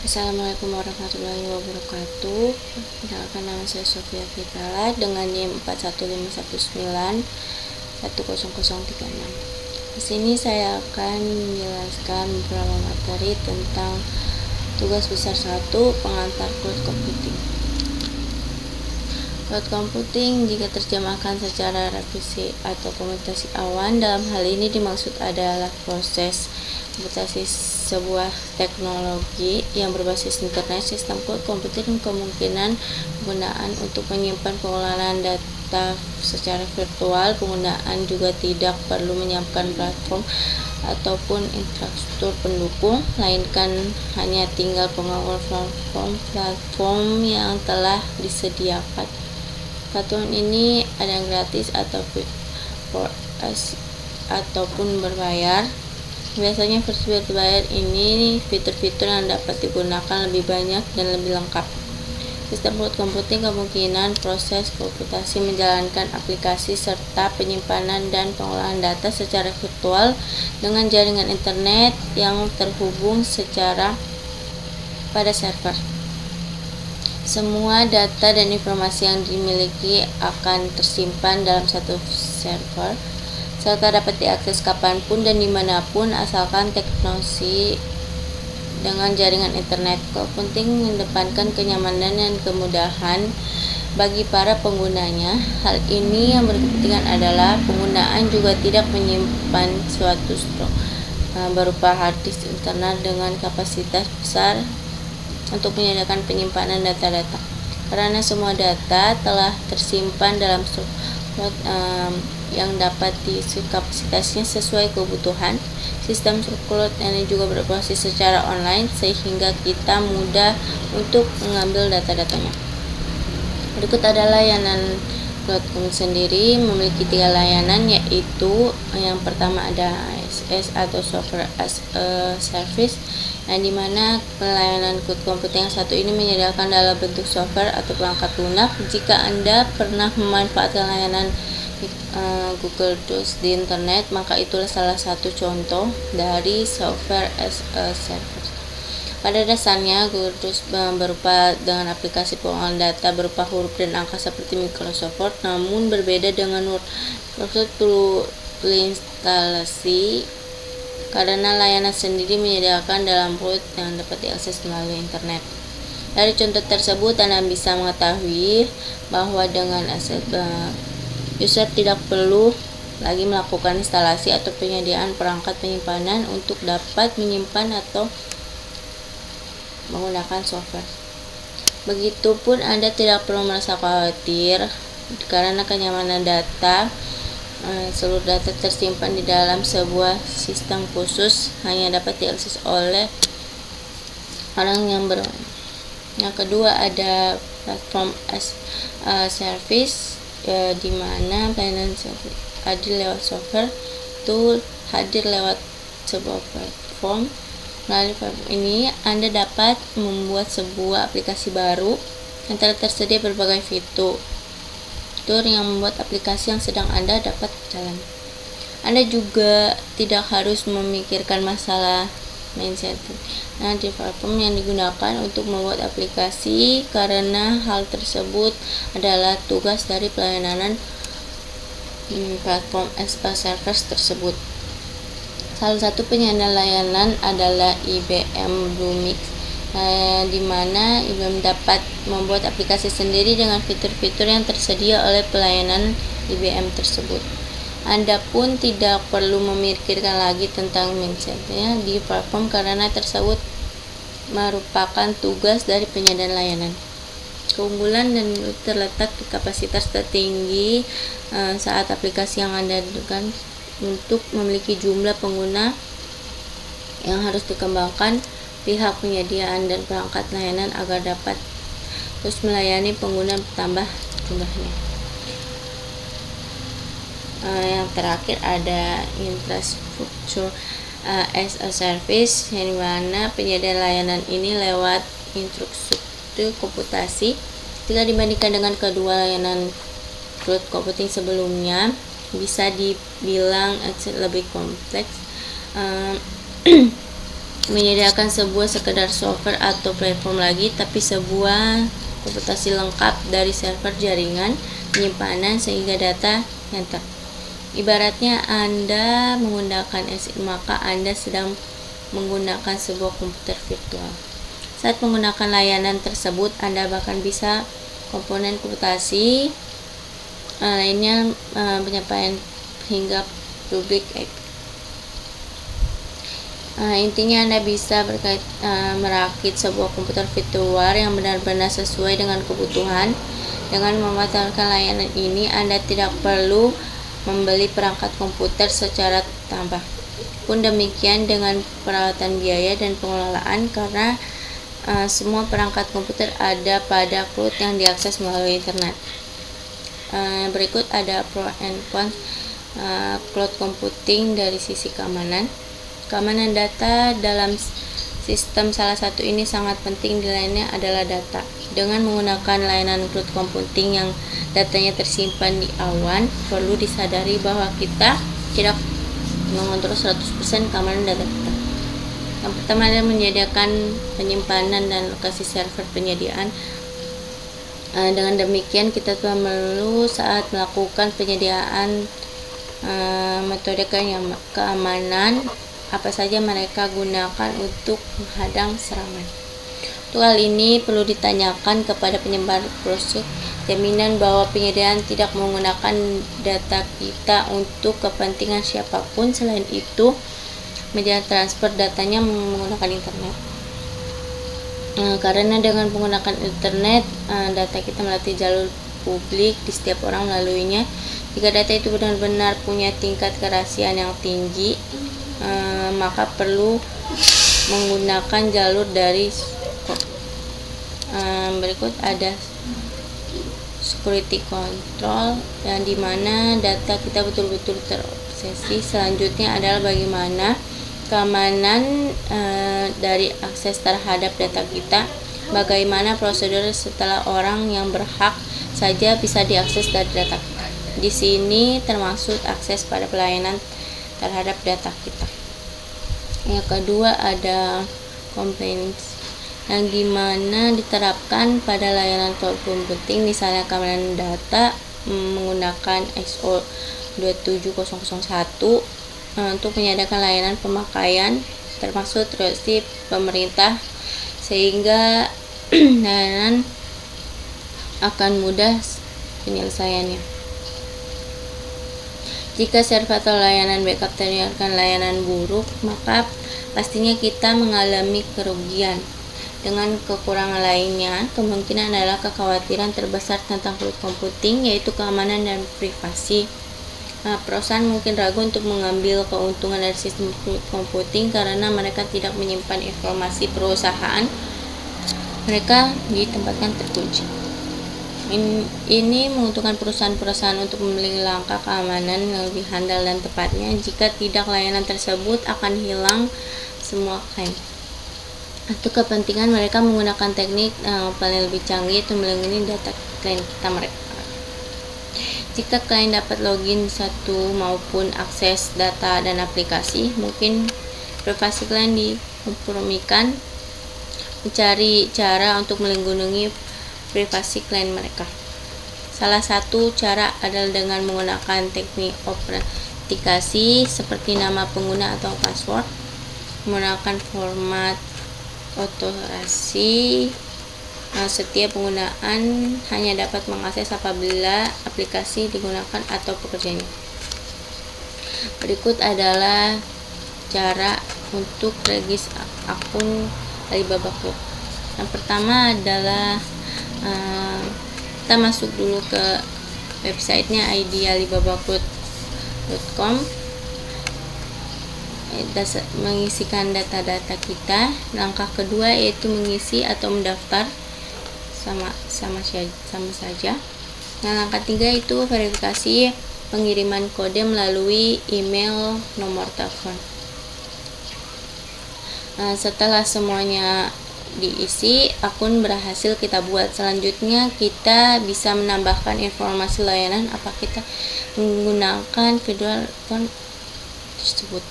Assalamualaikum warahmatullahi wabarakatuh. Perkenalkan, nama saya Sofia Fitala dengan NIM 4151910036. Di sini saya akan menjelaskan beberapa materi tentang tugas besar 1, pengantar cloud computing. Cloud computing jika terjemahkan secara revisi atau komunikasi awan, dalam hal ini dimaksud adalah proses komputasi sebuah teknologi yang berbasis internet. Sistem cloud computing kemungkinan penggunaan untuk menyimpan pengelolaan data secara virtual. Penggunaan juga tidak perlu menyiapkan platform ataupun infrastruktur pendukung, melainkan hanya tinggal pengawal platform yang telah disediakan. Platform ini ada yang gratis ataupun berbayar. Biasanya versi berbayar ini fitur-fitur yang dapat digunakan lebih banyak dan lebih lengkap. Sistem cloud computing kemungkinan proses komputasi menjalankan aplikasi serta penyimpanan dan pengolahan data secara virtual dengan jaringan internet yang terhubung secara pada server. Semua data dan informasi yang dimiliki akan tersimpan dalam satu server, serta dapat diakses kapanpun dan dimanapun asalkan teknologi dengan jaringan internet. Cloud computing mengedepankan kenyamanan dan kemudahan bagi para penggunanya. Hal ini yang berkepentingan adalah penggunaan juga tidak menyimpan suatu stok berupa hard disk internal dengan kapasitas besar untuk menyediakan penyimpanan data-data, karena semua data telah tersimpan dalam cloud yang dapat diisi kapasitasnya sesuai kebutuhan. Sistem cloud ini juga beroperasi secara online sehingga kita mudah untuk mengambil data-datanya. Berikut adalah layanan cloud computing sendiri. Memiliki 3 layanan, yaitu yang pertama ada ASS atau Software as a Service, yang dimana layanan cloud computing yang satu ini menyediakan dalam bentuk software atau perangkat lunak. Jika Anda pernah memanfaatkan layanan Google Docs di internet, maka itulah salah satu contoh dari Software as a Service. Pada dasarnya, Google Docs berupa dengan aplikasi pengolahan data berupa huruf dan angka seperti Microsoft Word, namun berbeda dengan Word. Microsoft perlu instalasi karena layanan sendiri menyediakan dalam cloud yang dapat diakses melalui internet. Dari contoh tersebut, Anda bisa mengetahui bahwa dengan user tidak perlu lagi melakukan instalasi atau penyediaan perangkat penyimpanan untuk dapat menyimpan atau menggunakan software. Begitupun Anda tidak perlu merasa khawatir karena kenyamanan data. Seluruh data tersimpan di dalam sebuah sistem khusus, hanya dapat diakses oleh orang yang berwenang. Yang kedua ada platform as a service, di mana pelayanan hadir lewat software itu hadir lewat sebuah platform. Melalui platform ini Anda dapat membuat sebuah aplikasi baru yang telah tersedia berbagai fitur yang membuat aplikasi yang sedang Anda dapat jalan. Anda juga tidak harus memikirkan masalah maintenance di platform yang digunakan untuk membuat aplikasi, karena hal tersebut adalah tugas dari pelayanan platform as a service tersebut. Salah satu penyedia layanan adalah IBM Bluemix, di mana IBM dapat membuat aplikasi sendiri dengan fitur-fitur yang tersedia oleh pelayanan IBM tersebut. Anda pun tidak perlu memikirkan lagi tentang maintenance di platform karena tersebut merupakan tugas dari penyedia layanan. Keunggulan dan terletak di kapasitas tertinggi saat aplikasi yang Anda gunakan untuk memiliki jumlah pengguna yang harus dikembangkan pihak penyediaan dan perangkat layanan agar dapat terus melayani pengguna bertambah jumlahnya. Yang terakhir ada infrastruktur as a service, yang dimana penyedia layanan ini lewat infrastruktur komputasi. Jika dibandingkan dengan kedua layanan cloud computing sebelumnya, bisa dibilang lebih kompleks. menyediakan sebuah sekedar software atau platform lagi, tapi sebuah komputasi lengkap dari server, jaringan, penyimpanan, sehingga data yang ibaratnya Anda menggunakan SI, maka Anda sedang menggunakan sebuah komputer virtual. Saat menggunakan layanan tersebut, Anda bahkan bisa komponen komputasi lainnya penyampaian hingga publik IP. Intinya Anda bisa merakit sebuah komputer virtual yang benar-benar sesuai dengan kebutuhan. Dengan memanfaatkan layanan ini, Anda tidak perlu membeli perangkat komputer secara tambah. Pun demikian dengan perawatan biaya dan pengelolaan, karena semua perangkat komputer ada pada cloud yang diakses melalui internet. Berikut ada pro and cons cloud computing dari sisi keamanan. Keamanan data dalam sistem salah satu ini sangat penting, di lainnya adalah data. Dengan menggunakan layanan cloud computing yang datanya tersimpan di awan, perlu disadari bahwa kita tidak mengontrol 100% keamanan data kita. Yang pertama adalah menyediakan penyimpanan dan lokasi server penyediaan. Dengan demikian kita tidak perlu saat melakukan penyediaan metode keamanan apa saja mereka gunakan untuk menghadang serangan. Untuk hal ini perlu ditanyakan kepada penyebar proses jaminan bahwa penyediaan tidak menggunakan data kita untuk kepentingan siapapun. Selain itu, media transfer datanya menggunakan internet. Karena dengan menggunakan internet, data kita melalui jalur publik di setiap orang melaluinya. Jika data itu benar-benar punya tingkat kerahasiaan yang tinggi, maka perlu menggunakan jalur dari berikut ada security control, yang dimana data kita betul-betul terobsesi. Selanjutnya adalah bagaimana keamanan dari akses terhadap data kita. Bagaimana prosedur setelah orang yang berhak saja bisa diakses dari data kita. Di sini termasuk akses pada pelayanan terhadap data kita. Yang kedua ada compliance, yang dimana diterapkan pada layanan cloud computing, misalnya keamanan data menggunakan ISO 27001 untuk menyediakan layanan pemakaian termasuk trusted pemerintah, sehingga layanan akan mudah penyelesaiannya. Jika server atau layanan backup ternyata layanan buruk, maka pastinya kita mengalami kerugian. Dengan kekurangan lainnya, kemungkinan adalah kekhawatiran terbesar tentang cloud computing, yaitu keamanan dan privasi. Perusahaan mungkin ragu untuk mengambil keuntungan dari sistem cloud computing karena mereka tidak menyimpan informasi perusahaan. Mereka ditempatkan terkunci. Ini menguntungkan perusahaan-perusahaan untuk memiliki langkah keamanan yang lebih handal dan tepatnya. Jika tidak, layanan tersebut akan hilang semua klaim. Untuk kepentingan mereka menggunakan teknik paling lebih canggih untuk melindungi data klien kita mereka. Jika klien dapat login satu maupun akses data dan aplikasi, mungkin privasi klien dikompromikan. Mencari cara untuk melindungi privasi klien mereka. Salah satu cara adalah dengan menggunakan teknik autentikasi seperti nama pengguna atau password, menggunakan format otorasi. Setiap penggunaan hanya dapat mengakses apabila aplikasi digunakan atau pekerjanya. Berikut adalah cara untuk registrasi akun Alibaba Cloud. Yang pertama adalah kita masuk dulu ke websitenya id.alibabacloud.com, mengisikan data-data kita. Langkah kedua yaitu mengisi atau mendaftar, sama saja. Nah, langkah 3 itu verifikasi pengiriman kode melalui email, nomor telepon. Setelah semuanya diisi, akun berhasil kita buat. Selanjutnya kita bisa menambahkan informasi layanan apa kita menggunakan virtual account tersebut.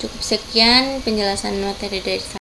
Cukup sekian penjelasan materi dari saya.